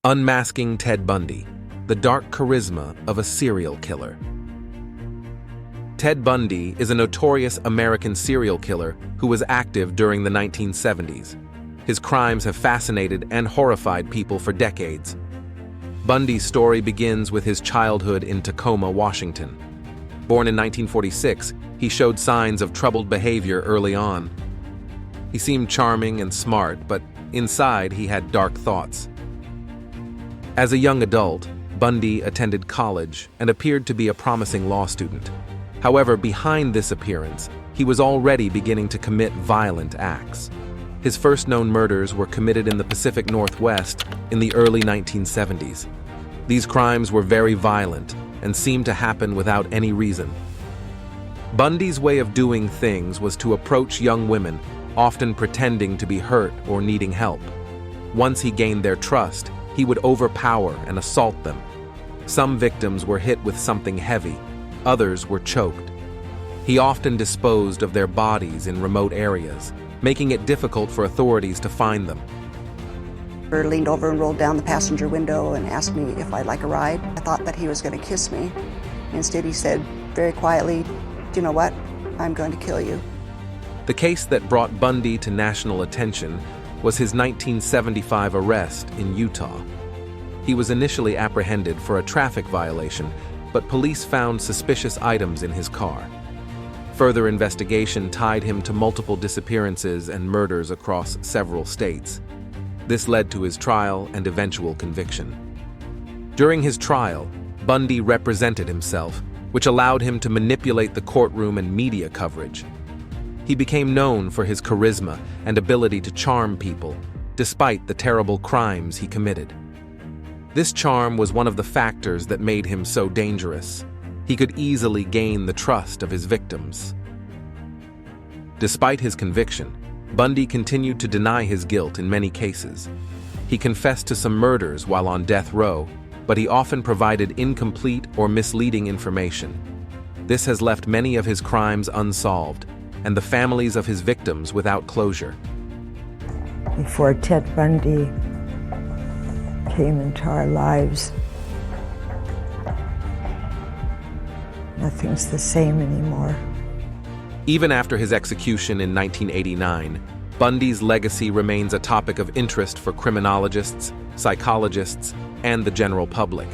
Unmasking Ted Bundy, the dark charisma of a serial killer. Ted Bundy is a notorious American serial killer who was active during the 1970s. His crimes have fascinated and horrified people for decades. Bundy's story begins with his childhood in Tacoma, Washington. Born in 1946, he showed signs of troubled behavior early on. He seemed charming and smart, but inside he had dark thoughts. As a young adult, Bundy attended college and appeared to be a promising law student. However, behind this appearance, he was already beginning to commit violent acts. His first known murders were committed in the Pacific Northwest in the early 1970s. These crimes were very violent and seemed to happen without any reason. Bundy's way of doing things was to approach young women, often pretending to be hurt or needing help. Once he gained their trust, he would overpower and assault them. Some victims were hit with something heavy, others were choked. He often disposed of their bodies in remote areas, making it difficult for authorities to find them. He leaned over and rolled down the passenger window and asked me if I'd like a ride. I thought that he was going to kiss me. Instead, he said very quietly, "You know what? I'm going to kill you." The case that brought Bundy to national attention was his 1975 arrest in Utah. He was initially apprehended for a traffic violation, but police found suspicious items in his car. Further investigation tied him to multiple disappearances and murders across several states. This led to his trial and eventual conviction. During his trial, Bundy represented himself, which allowed him to manipulate the courtroom and media coverage. He became known for his charisma and ability to charm people, despite the terrible crimes he committed. This charm was one of the factors that made him so dangerous. He could easily gain the trust of his victims. Despite his conviction, Bundy continued to deny his guilt in many cases. He confessed to some murders while on death row, but he often provided incomplete or misleading information. This has left many of his crimes unsolved, and the families of his victims without closure. Before Ted Bundy came into our lives, nothing's the same anymore. Even after his execution in 1989, Bundy's legacy remains a topic of interest for criminologists, psychologists, and the general public.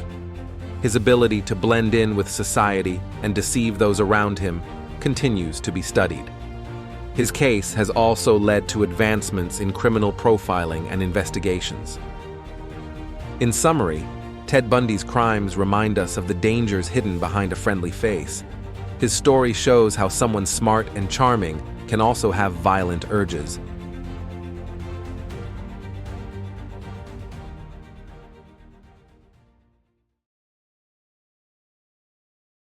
His ability to blend in with society and deceive those around him continues to be studied. His case has also led to advancements in criminal profiling and investigations. In summary, Ted Bundy's crimes remind us of the dangers hidden behind a friendly face. His story shows how someone smart and charming can also have violent urges,